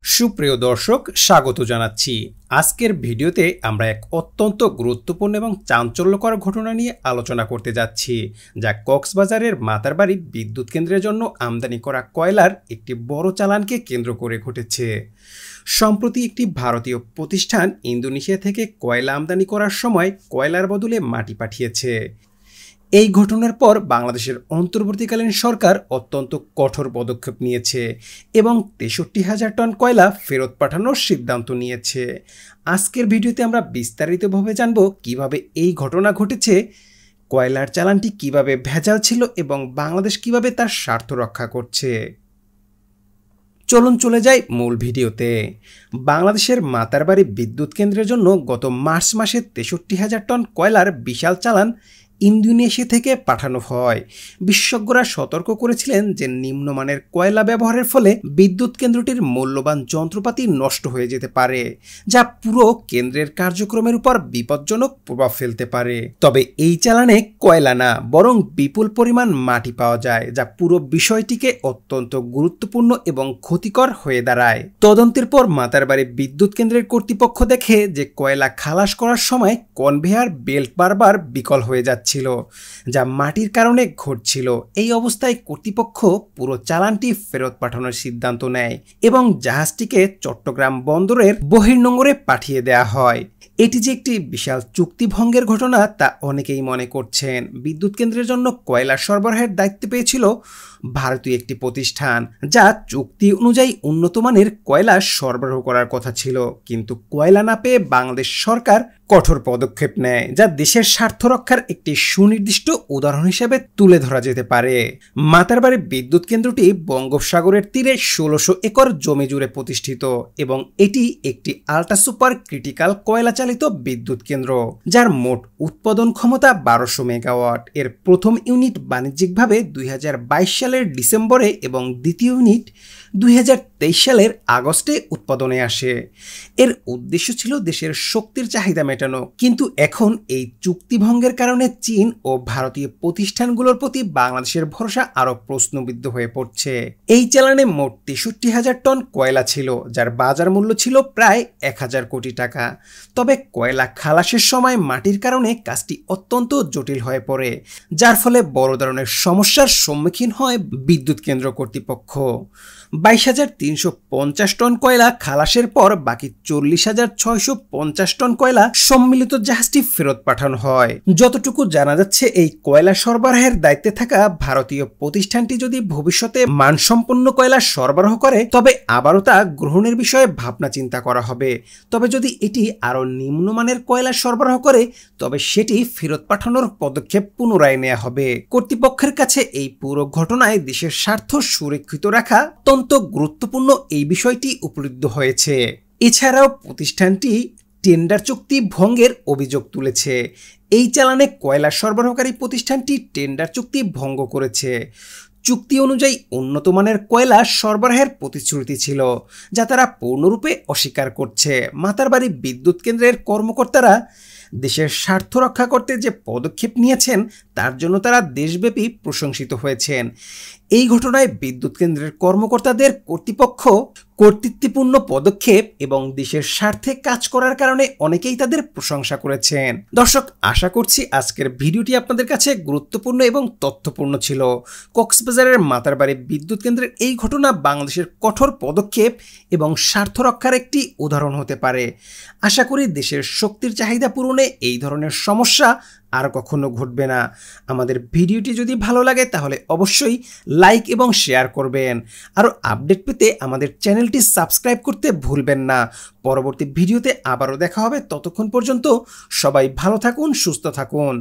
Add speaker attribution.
Speaker 1: সুপ্রিয় দর্শক, স্বাগত জানাচ্ছি। আজকের ভিডিওতে আমরা এক অত্যন্ত গুরুত্বপূর্ণ এবং চাঞ্চল্যকর ঘটনা নিয়ে আলোচনা করতে যাচ্ছি, যা কক্সবাজারের মাতারবাড়ি বিদ্যুৎ কেন্দ্রের জন্য আমদানি করা কয়লার একটি বড় চালানকে কেন্দ্র করে ঘটেছে। সম্প্রতি একটি ভারতীয় প্রতিষ্ঠান ইন্দোনেশিয়া থেকে কয়লা আমদানি করার সময় কয়লার বদলে মাটি পাঠিয়েছে। এই ঘটনার পর বাংলাদেশের অন্তর্বর্তীকালীন সরকার অত্যন্ত কঠোর পদক্ষেপ নিয়েছে এবং ৬৩,০০০ টন কয়লা ফেরত পাঠানোর সিদ্ধান্ত নিয়েছে। আজকের ভিডিওতে আমরা বিস্তারিতভাবে জানব কিভাবে এই ঘটনা ঘটেছে, কয়লার চালানটি কিভাবে ভেজাল ছিল এবং বাংলাদেশ কিভাবে তার স্বার্থ রক্ষা করছে। চলুন চলে যাই মূল ভিডিওতে। বাংলাদেশের মাতারবাড়ি বিদ্যুৎ কেন্দ্রের জন্য গত মার্চ মাসে ৬৩,০০০ টন কয়লার বিশাল চালান ইন্দোনেশিয়া থেকে পাঠানো হয়। বিশেষজ্ঞরা সতর্ক করেছিলেন যে নিম্নমানের কয়লা ব্যবহারের ফলে বিদ্যুৎ কেন্দ্রটির মূল্যবান যন্ত্রপাতি নষ্ট হয়ে যেতে পারে, যা পুরো কেন্দ্রের কার্যক্রমের উপর বিপজ্জনক প্রভাব ফেলতে পারে। তবে এই চালানে কয়লা না, বরং বিপুল পরিমাণ মাটি পাওয়া যায়, যা পুরো বিষয়টিকে অত্যন্ত গুরুত্বপূর্ণ এবং ক্ষতিকর হয়ে দাঁড়ায়। তদন্তের পর মাতারবাড়ি বিদ্যুৎ কেন্দ্রের কর্তৃপক্ষ দেখে যে কয়লা খালাস করার সময় কনভেয়ার বেল্ট বারবার বিকল হয়ে যাচ্ছে, যা মাটির কারণে ঘটছিল। এই অবস্থায় কর্তৃপক্ষ পুরো চালানটি ফেরত পাঠানোর সিদ্ধান্ত নেয় এবং জাহাজটিকে চট্টগ্রাম বন্দরের বহির্নোঙরে পাঠিয়ে দেয়া হয়। এটি যে একটি বিশাল চুক্তি ভঙ্গের ঘটনা তা অনেকেই মনে করছেন। বিদ্যুৎ কেন্দ্রের জন্য কয়লা সরবরাহের দায়িত্ব পেয়েছিল ভারতীয় একটি প্রতিষ্ঠান, যা চুক্তি অনুযায়ী উন্নত মানের কয়লা সরবরাহ করার কথা ছিল, কিন্তু কয়লা না পেয়ে বাংলাদেশ সরকার কঠোর পদক্ষেপ নেয়, যা দেশের স্বার্থ রক্ষার একটি সুনির্দিষ্ট উদাহরণ হিসেবে তুলে ধরা যেতে পারে। মাতারবাড়ি বিদ্যুৎ কেন্দ্রটি বঙ্গোপসাগরের তীরে ১৬০০ একর জমি জুড়ে প্রতিষ্ঠিত এবং এটি একটি আল্ট্রা সুপার ক্রিটিক্যাল কয়লা চালিত বিদ্যুৎ কেন্দ্র, যার মোট উৎপাদন ক্ষমতা ১২০০ মেগাওয়াট। এর প্রথম ইউনিট বাণিজ্যিকভাবে ২০২২ সালের ডিসেম্বরে এবং দ্বিতীয় ইউনিট ২০২৩ সালের আগস্টে উৎপাদনে আসে। এর উদ্দেশ্য ছিল দেশের শক্তির চাহিদা মেটানো, কিন্তু এখন এই চুক্তি ভঙ্গের কারণে চীন ও ভারতীয় প্রতিষ্ঠানগুলোর প্রতি বাংলাদেশের ভরসা আরও প্রশ্নবিদ্ধ হয়ে পড়ছে। এই চালানে মোট ৬৩,০০০ টন কয়লা ছিল, যার বাজার মূল্য ছিল প্রায় ১,০০০ কোটি টাকা। তবে কয়লা খালাসের সময় মাটির কারণে কাজটি অত্যন্ত জটিল হয়ে পড়ে, যার ফলে বড় ধরনের সমস্যার সম্মুখীন হয় বিদ্যুৎ কেন্দ্র কর্তৃপক্ষ। ২২,৩৫০ টন কয়লা খালাসের পর বাকি ৪০,৬৫০ টন কয়লা সম্মিলিত জাহাজটি ফেরত পাঠানো হয়। যতটুকু জানা যাচ্ছে, এই কয়লা সরবরাহের দায়িত্বে থাকা ভারতীয় প্রতিষ্ঠানটি যদি ভবিষ্যতে মানসম্পন্ন কয়লা সরবরাহ করে, তবে আবারও তা গ্রহণের বিষয়ে ভাবনা চিন্তা করা হবে। তবে যদি এটি আরও নিম্নমানের কয়লা সরবরাহ করে, তবে সেটি ফেরত পাঠানোর পদক্ষেপ পুনরায় নেওয়া হবে। কর্তৃপক্ষের কাছে এই পুরো ঘটনায় দেশের স্বার্থ সুরক্ষিত রাখা অত্যন্ত গুরুত্বপূর্ণ এই বিষয়টি উপলব্ধ হয়েছে। এছাড়াও প্রতিষ্ঠানটি টেন্ডার চুক্তি ভঙ্গের অভিযোগ তুলেছে। এই চালানে কয়লা সরবরাহকারী প্রতিষ্ঠানটি টেন্ডার চুক্তি ভঙ্গ করেছে। চুক্তি অনুযায়ী উন্নত মানের কয়লা সরবরাহের প্রতিশ্রুতি ছিল, যা তারা পূর্ণরূপে অস্বীকার করছে। মাতারবাড়ি বিদ্যুৎ কেন্দ্রের কর্মকর্তারা দেশের স্বার্থ রক্ষা করতে যে পদক্ষেপ নিয়েছেন তার জন্য তারা দেশব্যাপী প্রশংসিত হয়েছেন। এই ঘটনায় বিদ্যুৎ কেন্দ্রের কর্মকর্তাদের কর্তৃত্বপূর্ণ পদক্ষেপ এবং দেশের স্বার্থে কাজ করার কারণে অনেকেই তাদের প্রশংসা করেছেন। দর্শক, আশা করছি আজকের ভিডিওটি আপনাদের কাছে গুরুত্বপূর্ণ এবং তথ্যপূর্ণ ছিল। কক্সবাজারের মাতারবাড়ি বিদ্যুৎ কেন্দ্রের এই ঘটনা বাংলাদেশের কঠোর পদক্ষেপ এবং স্বার্থ রক্ষার একটি উদাহরণ হতে পারে। আশা করি দেশের শক্তির চাহিদা পূরণে এই ধরনের সমস্যা আর কখনো ঘটবে না। আমাদের ভিডিওটি যদি ভালো লাগে তাহলে অবশ্যই লাইক এবং শেয়ার করবেন। আরও আপডেট পেতে আমাদের চ্যানেলটি সাবস্ক্রাইব করতে ভুলবেন না। পরবর্তী ভিডিওতে আবারও দেখা হবে। ততক্ষণ পর্যন্ত সবাই ভালো থাকুন, সুস্থ থাকুন।